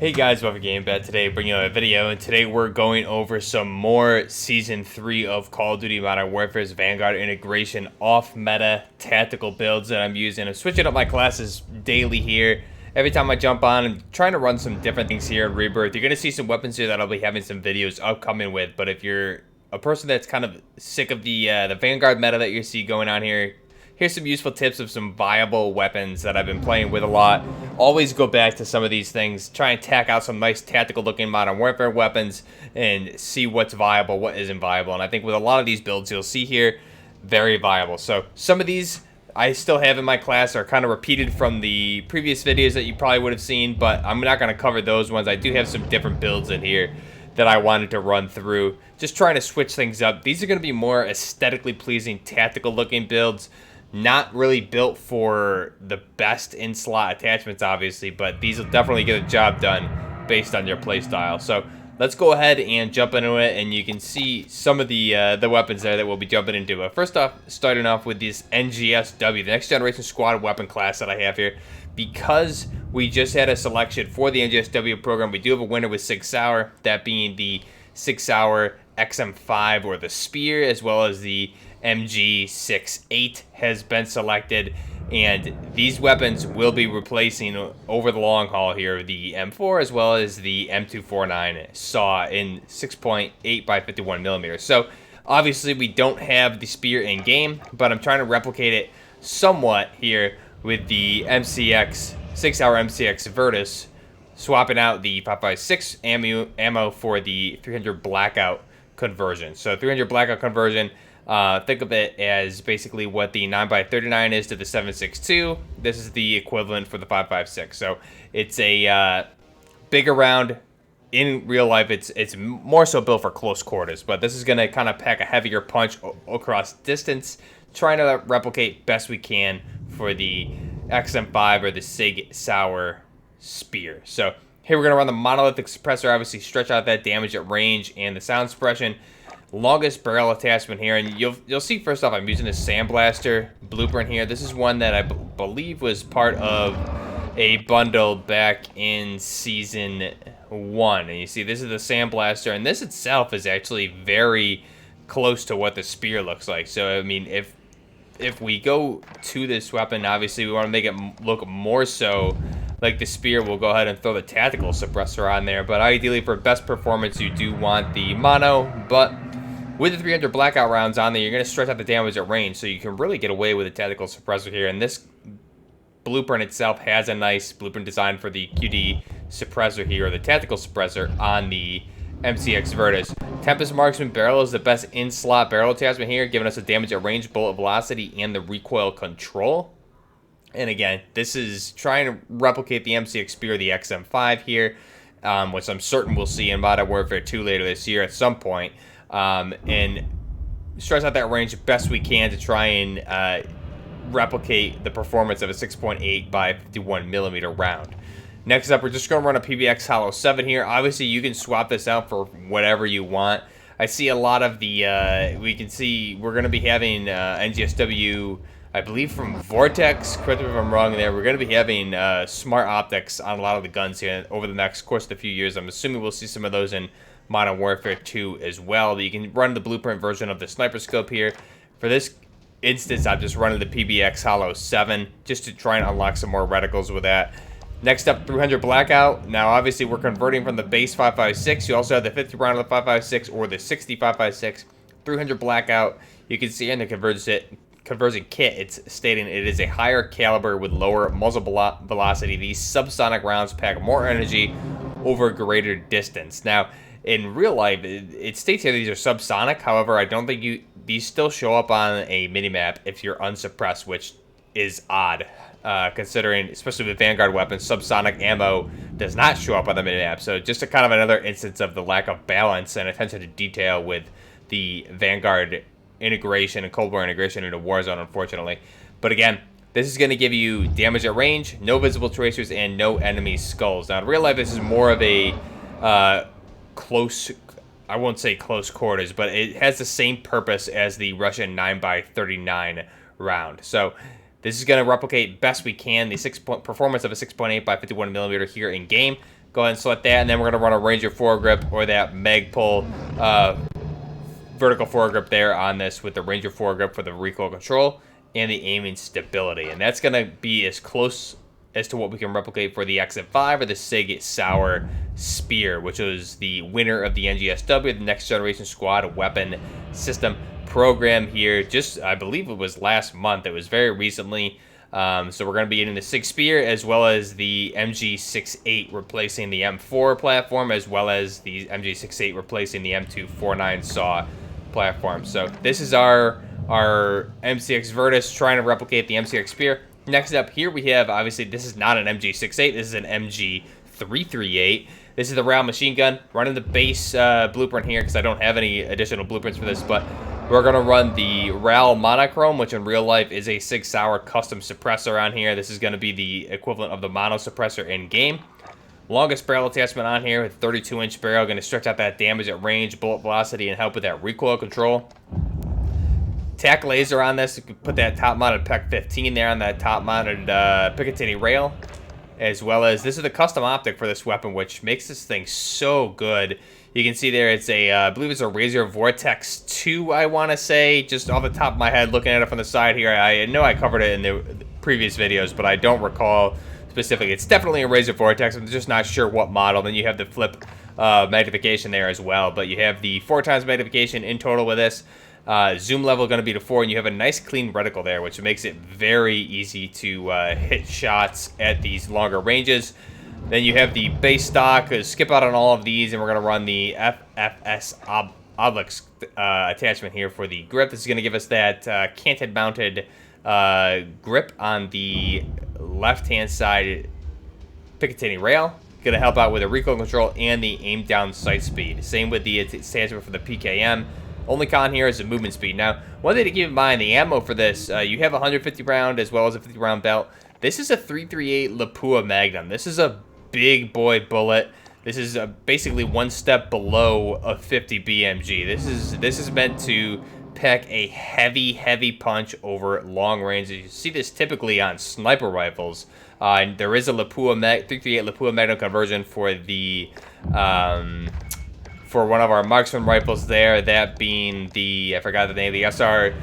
Hey guys, welcome to GameBet. Today bringing you a video, and today we're going over some more Season 3 of Call of Duty Modern Warfare's Vanguard integration off-meta tactical builds that I'm using. I'm switching up my classes daily here. Every time I jump on, I'm trying to run some different things here in Rebirth. You're going to see some weapons here that I'll be having some videos upcoming with, but if you're a person that's kind of sick of the Vanguard meta that you see going on here, here's some useful tips of some viable weapons that I've been playing with a lot. Always go back to some of these things. Try and tack out some nice tactical looking Modern Warfare weapons and see what's viable, what isn't viable. And I think with a lot of these builds you'll see here, very viable. So some of these I still have in my class are kind of repeated from the previous videos that you probably would have seen, but I'm not going to cover those ones. I do have some different builds in here that I wanted to run through. Just trying to switch things up. These are going to be more aesthetically pleasing, tactical looking builds. Not really built for the best in-slot attachments, obviously, but these will definitely get a job done based on your playstyle. So let's go ahead and jump into it, and you can see some of the weapons there that we'll be jumping into. But first off, starting off with this NGSW, the Next Generation Squad weapon class that I have here. Because we just had a selection for the NGSW program, we do have a winner with Sig Sauer, that being the Sig Sauer XM5 or the Spear, as well as the MG68 has been selected, and these weapons will be replacing over the long haul here the M4 as well as the M249 Saw in 6.8 by 51 millimeters. So obviously we don't have the Spear in game, but I'm trying to replicate it somewhat here with the MCX 6-hour MCX Virtus, swapping out the 5.56 ammo for the 300 blackout conversion. So 300 blackout conversion, think of it as basically what the 9x39 is to the 7.62. This is the equivalent for the 5.56. So it's a bigger round. In real life, it's more so built for close quarters, but this is going to kind of pack a heavier punch across distance, trying to replicate best we can for the XM5 or the Sig Sauer Spear. So here we're going to run the monolithic suppressor, obviously stretch out that damage at range and the sound suppression. Longest barrel attachment here, and you'll see first off I'm using a Sandblaster blueprint here. This is one that I believe was part of a bundle back in Season 1. And you see this is the Sandblaster, and this itself is actually very close to what the Spear looks like. So I mean, if we go to this weapon, obviously we want to make it look more so like the Spear. We'll go ahead and throw the tactical suppressor on there, but ideally for best performance you do want the mono. But with the 300 blackout rounds on there, you're going to stretch out the damage at range, so you can really get away with a tactical suppressor here. And this blueprint itself has a nice blueprint design for the QD suppressor here, or the tactical suppressor on the MCX Virtus. Tempest Marksman barrel is the best in-slot barrel attachment here, giving us a damage at range, bullet velocity, and the recoil control. And again, this is trying to replicate the MCX Spear, the XM5 here, which I'm certain we'll see in Modern Warfare 2 later this year at some point. And stretch out that range best we can to try and replicate the performance of a 6.8 by 51 millimeter round. Next up, we're just going to run a PBX Hollow 7 here. Obviously, you can swap this out for whatever you want. I see a lot of the, we can see we're going to be having NGSW, I believe from Vortex, correct me if I'm wrong there, we're going to be having smart optics on a lot of the guns here over the next course of a few years. I'm assuming we'll see some of those in Modern Warfare 2 as well. But you can run the blueprint version of the sniper scope here. For this instance, I'm just running the PBX Hollow 7 just to try and unlock some more reticles with that. Next up, 300 blackout. Now obviously we're converting from the base 5.56. You also have the 50 round of the 5.56 or the 60 5.56. 300 blackout, you can see in the conversion kit, it's stating it is a higher caliber with lower muzzle velocity. These subsonic rounds pack more energy over a greater distance. Now in real life, it states here these are subsonic. However, I don't think these still show up on a minimap if you're unsuppressed, which is odd, considering, especially with Vanguard weapons, subsonic ammo does not show up on the minimap. So just a kind of another instance of the lack of balance and attention to detail with the Vanguard integration and Cold War integration into Warzone, unfortunately. But again, this is going to give you damage at range, no visible tracers, and no enemy skulls. Now in real life, this is more of a close, I won't say close quarters, but it has the same purpose as the Russian 9x39 round. So this is going to replicate best we can the performance of a 6.8 by 51 millimeter here in game. Go ahead and select that, and then we're going to run a Ranger foregrip or that Magpul vertical foregrip there on this with the Ranger foregrip for the recoil control and the aiming stability. And that's going to be as close as to what we can replicate for the XM5 or the SIG Sauer Spear, which was the winner of the NGSW, the Next Generation Squad Weapon System program here. Just, I believe it was last month. It was very recently. So we're going to be getting the SIG Spear as well as the MG68 replacing the M4 platform, as well as the MG68 replacing the M249 Saw platform. So this is our MCX Virtus trying to replicate the MCX Spear. Next up here we have, obviously this is not an MG68, this is an MG338. This is the RAL machine gun, running the base blueprint here because I don't have any additional blueprints for this, but we're going to run the RAL monochrome, which in real life is a SIG Sauer custom suppressor on here. This is going to be the equivalent of the mono suppressor in game. Longest barrel attachment on here with 32-inch barrel, going to stretch out that damage at range, bullet velocity, and help with that recoil control. TAC laser on this, you can put that top-mounted PEC 15 there on that top-mounted Picatinny rail, as well as this is the custom optic for this weapon, which makes this thing so good. You can see there it's a, I believe it's a Razor Vortex 2, I want to say, just off the top of my head, looking at it from the side here. I know I covered it in the previous videos, but I don't recall specifically. It's definitely a Razor Vortex. I'm just not sure what model. Then you have the flip magnification there as well, but you have the 4x magnification in total with this. Zoom level going to be to 4, and you have a nice clean reticle there, which makes it very easy to hit shots at these longer ranges. Then you have the base stock. Skip out on all of these, and we're going to run the FFS Oblix attachment here for the grip. This is going to give us that canted mounted grip on the left-hand side Picatinny rail. Going to help out with the recoil control and the aim down sight speed. Same with the attachment for the PKM. Only con here is the movement speed. Now, one thing to keep in mind, the ammo for this, you have a 150 round as well as a 50 round belt. This is a 338 Lapua Magnum. This is a big boy bullet. This is basically one step below a 50 BMG. This is meant to pack a heavy punch over long range. You see this typically on sniper rifles. There is a 338 Lapua Magnum conversion for the for one of our marksman rifles there, that being the, I forgot the name, the SPR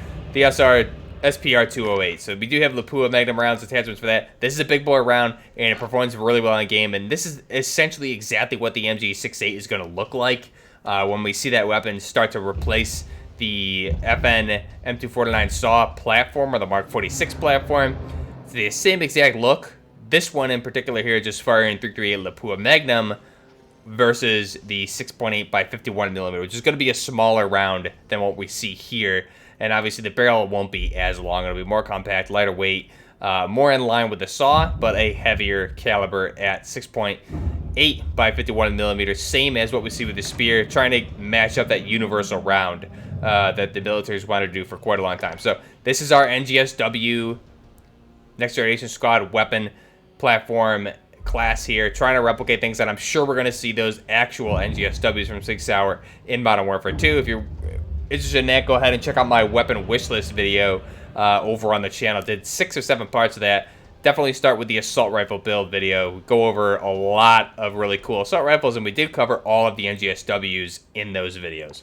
208. So we do have Lapua Magnum rounds attachments for that. This is a big boy round, and it performs really well in game. And this is essentially exactly what the MG68 is going to look like when we see that weapon start to replace the FN M249 Saw platform or the Mark 46 platform. It's the same exact look. This one in particular here, just firing 338 Lapua Magnum versus the 6.8 by 51 millimeter, which is going to be a smaller round than what we see here. And obviously the barrel won't be as long. It'll be more compact, lighter weight, more in line with the Saw, but a heavier caliber at 6.8 by 51 millimeters, same as what we see with the Spear, trying to match up that universal round that the military's wanted to do for quite a long time. So this is our NGSW Next Generation Squad Weapon Platform class here, trying to replicate things that I'm sure we're going to see those actual NGSWs from SIG Sauer in Modern Warfare 2. If you're interested in that, go ahead and check out my weapon wishlist video over on the channel. Did 6 or 7 parts of that. Definitely start with the assault rifle build video. We go over a lot of really cool assault rifles, and we did cover all of the NGSWs in those videos.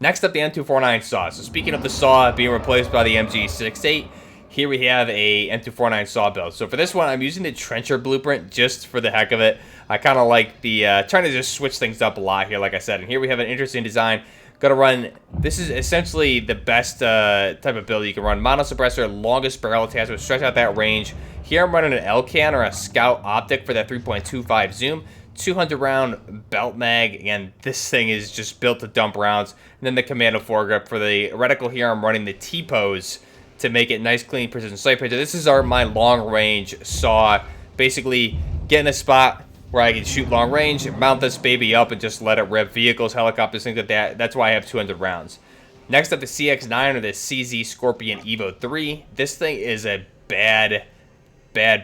Next up, the M249 Saw. So speaking of the Saw being replaced by the MG68, here we have a M249 Saw build. So for this one, I'm using the Trencher blueprint just for the heck of it. I kind of like the, trying to just switch things up a lot here, like I said. And here we have an interesting design. Gonna run, this is essentially the best type of build you can run. Mono suppressor, longest barrel attachment, stretch out that range. Here I'm running an L-can or a Scout optic for that 3.25 zoom. 200 round belt mag. Again, this thing is just built to dump rounds. And then the Commando foregrip. For the reticle here, I'm running the T-pose to make it nice, clean, precision sight picture. This is my long range Saw. Basically, get in a spot where I can shoot long range, mount this baby up, and just let it rip. Vehicles, helicopters, things like that. That's why I have 200 rounds. Next up, the CX-9 or the CZ Scorpion Evo 3. This thing is a bad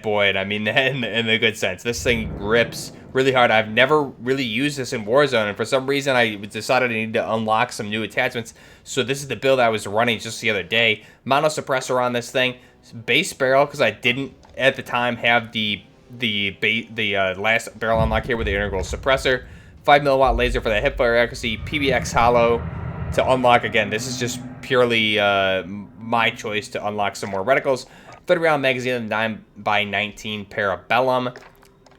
boy, and I mean that in a good sense. This thing rips really hard. I've never really used this in Warzone, and for some reason I decided I need to unlock some new attachments. So this is the build I was running just the other day. Mono suppressor on this thing. Base barrel, because I didn't at the time have the last barrel unlock here with the integral suppressor. 5 mW laser for the hipfire accuracy. PBX hollow to unlock. Again, this is just purely my choice to unlock some more reticles. 30-round magazine, 9x19 parabellum,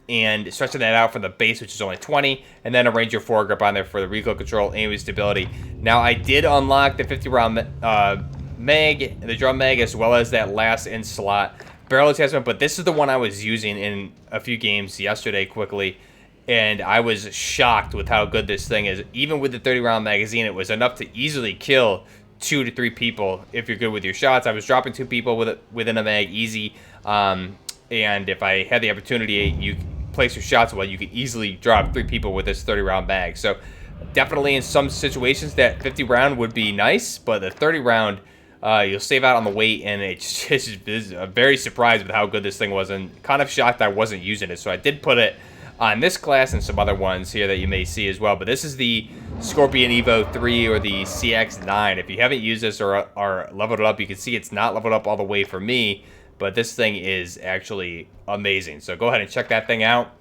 and stretching that out from the base, which is only 20, and then a Ranger foregrip on there for the recoil control, aiming stability. Now, I did unlock the 50-round mag, the drum mag, as well as that last in slot barrel attachment, but this is the one I was using in a few games yesterday quickly, and I was shocked with how good this thing is. Even with the 30-round magazine, it was enough to easily kill 2 to 3 people if you're good with your shots. I was dropping 2 people within a mag easy, and if I had the opportunity, you place your shots well, you could easily drop 3 people with this 30-round mag. So definitely in some situations that 50-round would be nice, but the 30-round, you'll save out on the weight, and it's just very surprised with how good this thing was, and kind of shocked I wasn't using it. So I did put it on this class and some other ones here that you may see as well. But this is the Scorpion Evo 3 or the CX9. If you haven't used this or leveled it up, you can see it's not leveled up all the way for me, but this thing is actually amazing. So go ahead and check that thing out,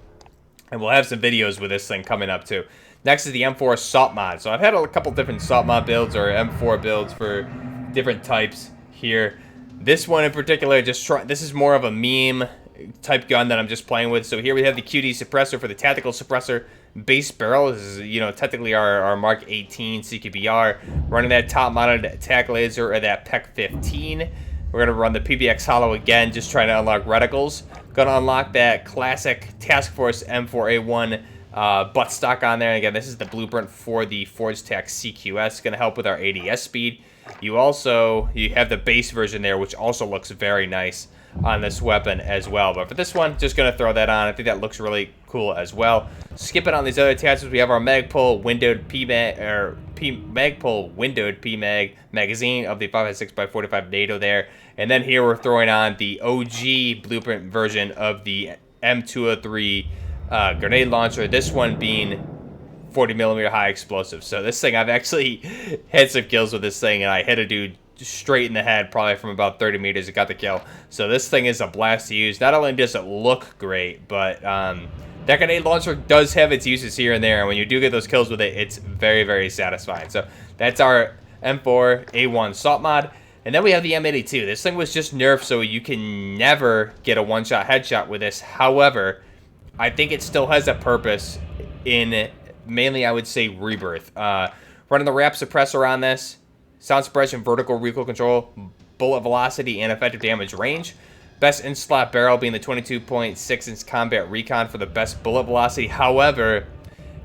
and we'll have some videos with this thing coming up too. Next is the M4 Saw mod. So I've had a couple different Saw mod builds or M4 builds for different types here. This one in particular, this is more of a meme type gun that I'm just playing with. So here we have the QD suppressor for the tactical suppressor base barrel. This is, you know, technically our Mark 18 CQBR, running that top mounted attack laser or that PEC 15. We're gonna run the PBX hollow again, just trying to unlock reticles. Gonna unlock that classic Task Force M4A1 butt stock on there. And again, this is the blueprint for the Forge Tac CQS. Gonna help with our ADS speed. You have the base version there, which also looks very nice on this weapon as well. But for this one, just going to throw that on. I think that looks really cool as well. Skipping on these other attachments, we have our Magpul windowed Magpul windowed PMag magazine of the 5.6x45 NATO there. And then here we're throwing on the OG blueprint version of the M249 grenade launcher. This one being 40mm high explosive. So this thing, I've actually had some kills with this thing, and I hit a dude straight in the head, probably from about 30 meters. It got the kill. So this thing is a blast to use. Not only does it look great, but that grenade launcher does have its uses here and there, and when you do get those kills with it, it's very, very satisfying. So that's our M4A1 Saw mod. And then we have the M82. This thing was just nerfed, so you can never get a one-shot headshot with this. However, I think it still has a purpose in mainly, I would say, Rebirth. Running the wrap suppressor on this, sound suppression, vertical recoil control, bullet velocity, and effective damage range. Best in-slot barrel being the 22.6-inch combat recon for the best bullet velocity. However,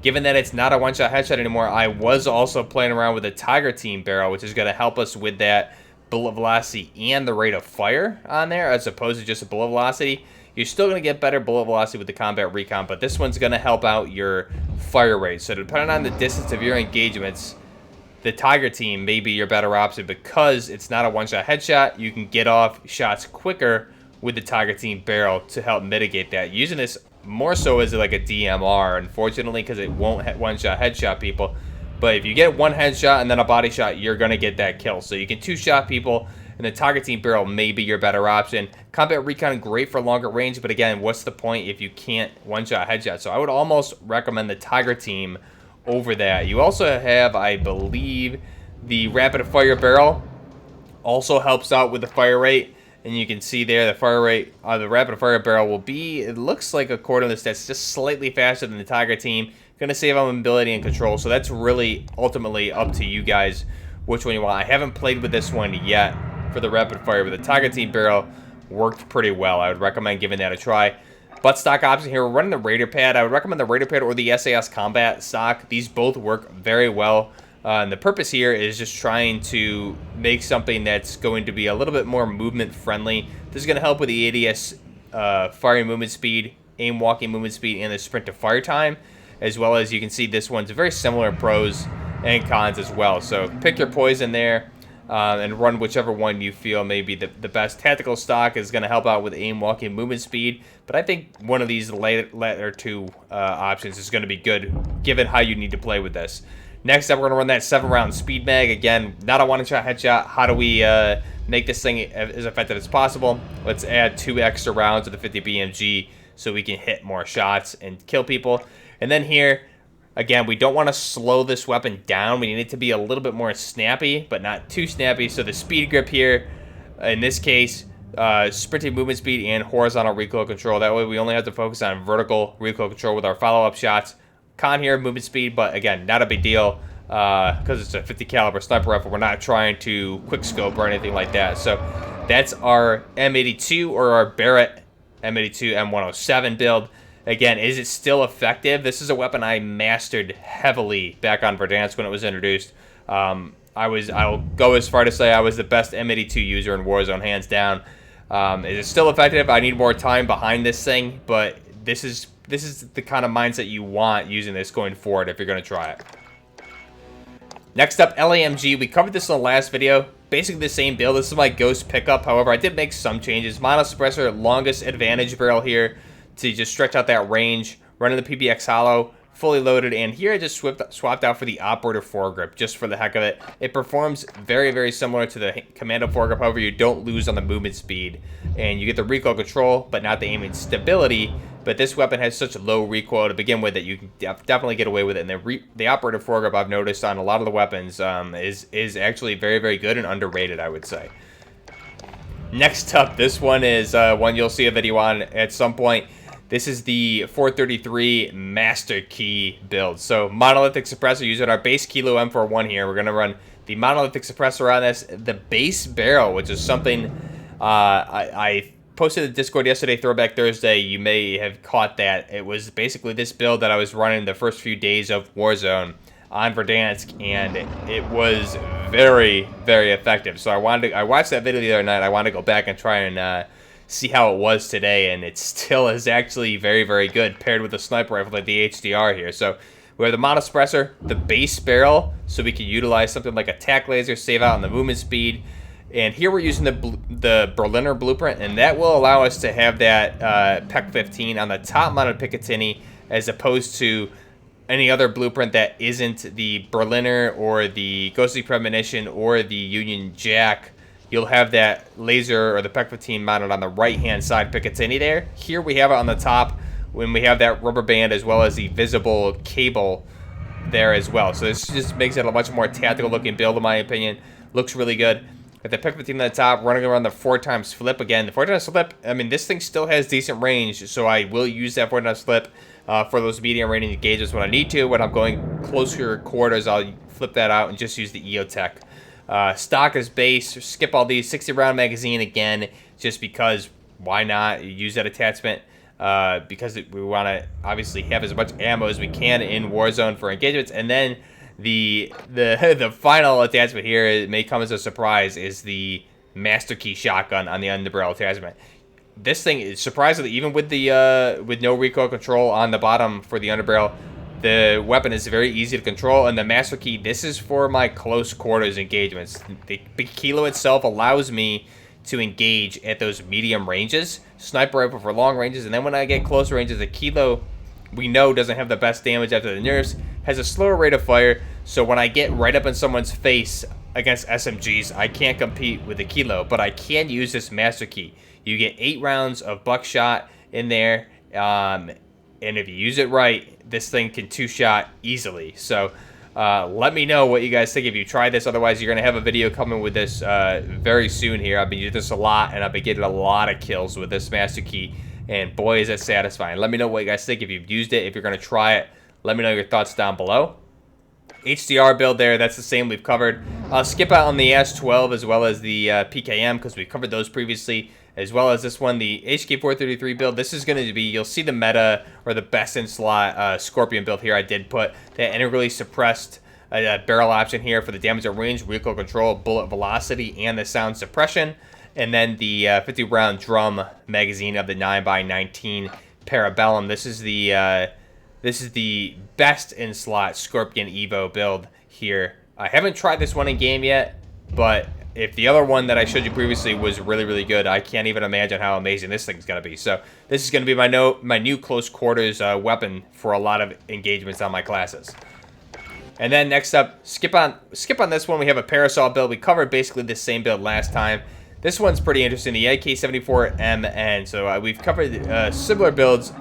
given that it's not a one-shot headshot anymore, I was also playing around with a Tiger Team barrel, which is going to help us with that bullet velocity and the rate of fire on there, as opposed to just a bullet velocity. You're still going to get better bullet velocity with the combat recon, but this one's going to help out your fire rate. So depending on the distance of your engagements, the Tiger Team may be your better option because it's not a one-shot headshot. You can get off shots quicker with the Tiger Team barrel to help mitigate that. Using this more so as like a DMR, unfortunately, because it won't one-shot headshot people. But if you get one headshot and then a body shot, you're going to get that kill. So you can two-shot people, and the Tiger Team barrel may be your better option. Combat recon, great for longer range, but again, what's the point if you can't one-shot headshot? So I would almost recommend the Tiger Team over that. You also have, I believe, the rapid fire barrel also helps out with the fire rate, and you can see there the fire rate the rapid fire barrel will be, it looks like, according to this, that's just slightly faster than the Tiger Team. Gonna save on mobility and control, so that's really ultimately up to you guys which one you want. I haven't played with this one yet for the rapid fire, but the Tiger Team barrel worked pretty well. I would recommend giving that a try. Butt stock option here, we're running the Raider pad. I would recommend the Raider pad or the SAS combat stock. These both work very well. And the purpose here is just trying to make something that's going to be a little bit more movement friendly. This is going to help with the ADS firing movement speed, aim walking movement speed, and the sprint to fire time. As well as you can see, this one's very similar pros and cons as well. So pick your poison there. And run whichever one you feel may be the best. Tactical stock is going to help out with aim, walking, movement speed, but I think one of these latter two options is going to be good, given how you need to play with this. Next up, we're going to run that 7-round speed mag. Again, not a one-shot headshot. How do we make this thing as effective as possible? Let's add 2 extra rounds of the 50 BMG so we can hit more shots and kill people. And then here, again, we don't want to slow this weapon down. We need it to be a little bit more snappy, but not too snappy. So the speed grip here, in this case, sprinting movement speed and horizontal recoil control. That way we only have to focus on vertical recoil control with our follow-up shots. Con here, movement speed, but again, not a big deal because it's a 50 caliber sniper rifle. We're not trying to quick scope or anything like that. So that's our M82 or our Barrett M82 M107 build. Again, is it still effective? This is a weapon I mastered heavily back on Verdansk when it was introduced. I'll go as far to say I was the best M82 user in Warzone, hands down. Is it still effective? I need more time behind this thing, but this is the kind of mindset you want using this going forward if you're going to try it. Next up, LAMG. We covered this in the last video. Basically the same build. This is my Ghost pickup. However, I did make some changes. Mono suppressor, longest advantage barrel here to just stretch out that range. Running the PBX hollow, fully loaded. And here I just swapped out for the operator foregrip just for the heck of it. It performs very, very similar to the commando foregrip. However, you don't lose on the movement speed. And you get the recoil control, but not the aiming stability. But this weapon has such low recoil to begin with that you can definitely get away with it. And the operator foregrip I've noticed on a lot of the weapons is actually very, very good and underrated, I would say. Next up, this one is one you'll see a video on at some point. This is the 433 Master Key build. So monolithic suppressor using our base Kilo M41 here. We're going to run the monolithic suppressor on this. The base barrel, which is something I posted in the Discord yesterday, Throwback Thursday. You may have caught that. It was basically this build that I was running the first few days of Warzone on Verdansk, and it was very, very effective. So I watched that video the other night. I wanted to go back and try and see how it was today, and it still is actually very, very good paired with a sniper rifle like the HDR here. So we have the mono suppressor, the base barrel, so we can utilize something like a tac laser, save out on the movement speed. And here we're using the Berliner blueprint, and that will allow us to have that PEC 15 on the top mounted Picatinny as opposed to any other blueprint that isn't the Berliner or the Ghostly Premonition or the Union Jack. You'll have that laser or the PEC 15 mounted on the right-hand side Picatinny there. Here we have it on the top when we have that rubber band as well as the visible cable there as well. So this just makes it a much more tactical looking build in my opinion. Looks really good. At the PEC 15 on the top, running around the 4x flip again. The 4x flip, I mean, this thing still has decent range, so I will use that 4x flip for those medium range engagements when I need to. When I'm going closer quarters, I'll flip that out and just use the EOTech. Stock is base. Skip all these. 60 round magazine again, just because why not use that attachment? Because we want to obviously have as much ammo as we can in Warzone for engagements. And then the final attachment here, it may come as a surprise, is the Master Key shotgun on the underbarrel attachment. This thing is surprisingly, even with the with no recoil control on the bottom for the underbarrel, the weapon is very easy to control. And the Master Key, this is for my close quarters engagements. The Kilo itself allows me to engage at those medium ranges, sniper rifle for long ranges, and then when I get close ranges, the Kilo, we know, doesn't have the best damage after the nerfs, has a slower rate of fire, so when I get right up in someone's face against SMGs, I can't compete with the Kilo, but I can use this Master Key. You get 8 rounds of buckshot in there, and if you use it right, this thing can 2-shot easily. So let me know what you guys think if you try this. Otherwise, you're going to have a video coming with this very soon here. I've been using this a lot, and I've been getting a lot of kills with this Master Key, and boy, is it satisfying. Let me know what you guys think if you've used it, if you're going to try it. Let me know your thoughts down below. HDR build there, that's the same we've covered. I'll skip out on the S12 as well as the PKM because we covered those previously, as well as this one, the HK433 build. This is going to be, you'll see the meta or the best in slot Scorpion build here. I did put that integrally suppressed barrel option here for the damage at range, recoil control, bullet velocity, and the sound suppression. And then the 50 round drum magazine of the 9x19 Parabellum. This is the best in slot Scorpion Evo build here. I haven't tried this one in game yet, but if the other one that I showed you previously was really, really good, I can't even imagine how amazing this thing's going to be. So this is going to be my new close quarters weapon for a lot of engagements on my classes. And then next up, skip on this one. We have a Parasol build. We covered basically the same build last time. This one's pretty interesting, the AK-74MN. So we've covered similar builds,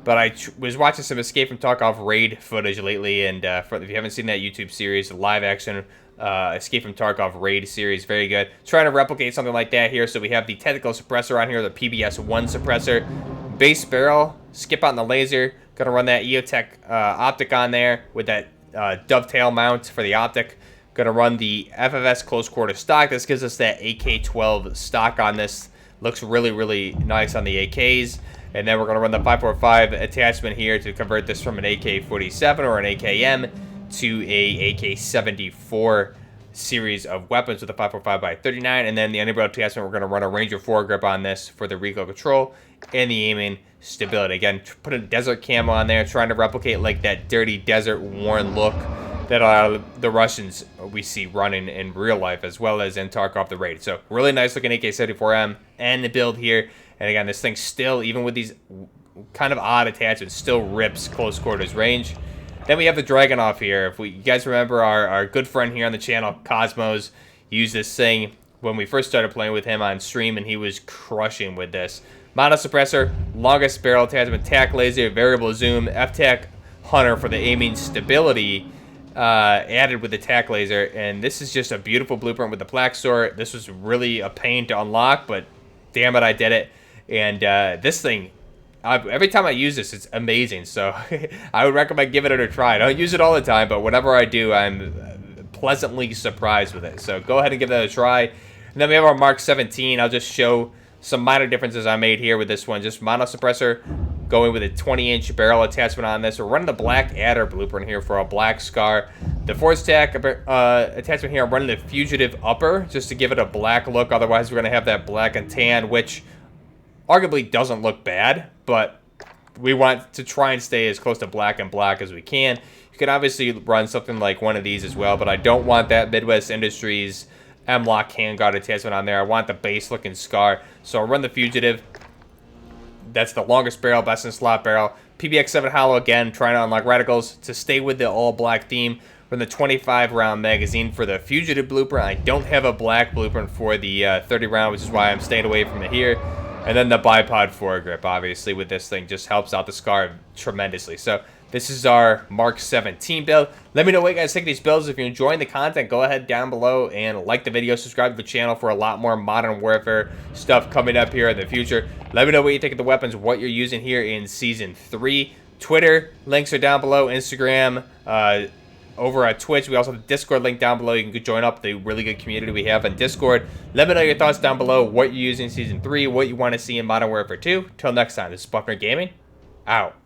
but I was watching some Escape from Tarkov raid footage lately, and if you haven't seen that YouTube series, live action Escape from Tarkov raid series, very good. Trying to replicate something like that here. So we have the tactical suppressor on here, the PBS-1 suppressor, base barrel, skip on the laser, gonna run that EOTech optic on there with that dovetail mount for the optic. Gonna run the FFS close quarter stock. This gives us that AK-12 stock on this. Looks really, really nice on the AKs. And then we're gonna run the 545 attachment here to convert this from an AK-47 or an AKM to a AK-74 series of weapons with a 545x39. And then the underbarrel attachment, we're gonna run a Ranger foregrip on this for the recoil control and the aiming stability. Again, put a desert camo on there, trying to replicate like that dirty desert worn look that a lot of the Russians we see running in real life, as well as in Tarkov the Raid. So really nice looking AK-74M and the build here. And again, this thing still, even with these kind of odd attachments, still rips close quarters range. Then we have the Dragunov here. If you guys remember our good friend here on the channel, Cosmos, used this thing when we first started playing with him on stream, and he was crushing with this. Mono suppressor, longest barrel attachment, tac laser, variable zoom, F-tac hunter for the aiming stability, added with the tac laser. And this is just a beautiful blueprint with the plaque sword. This was really a pain to unlock, but damn it, I did it. And this thing, every time I use this, it's amazing. So I would recommend giving it a try. I don't use it all the time, but whenever I do, I'm pleasantly surprised with it. So go ahead and give that a try. And then we have our Mark 17. I'll just show some minor differences I made here with this one. Just mono suppressor, going with a 20-inch barrel attachment on this. We're running the black adder blueprint here for a black scar. The force tac attachment here, I'm running the fugitive upper just to give it a black look. Otherwise, we're going to have that black and tan, which arguably doesn't look bad, but we want to try and stay as close to black and black as we can. You can obviously run something like one of these as well, but I don't want that Midwest Industries M-Lock handguard attachment on there. I want the base looking scar. So I'll run the fugitive. That's the longest barrel, best in slot barrel. PBX-7 hollow again, trying to unlock radicals to stay with the all black theme. Run the 25 round magazine for the fugitive blueprint. I don't have a black blueprint for the 30 round, which is why I'm staying away from it here. And then the bipod foregrip, obviously, with this thing just helps out the scar tremendously. So this is our Mark 17 build. Let me know what you guys think of these builds. If you're enjoying the content, go ahead down below and like the video. Subscribe to the channel for a lot more Modern Warfare stuff coming up here in the future. Let me know what you think of the weapons, what you're using here in Season 3. Twitter, links are down below. Instagram, over at Twitch. We also have the Discord link down below. You can join up the really good community we have on Discord. Let me know your thoughts down below, what you're using in Season 3, what you want to see in Modern Warfare 2. Till next time, this is Buckner Gaming, out.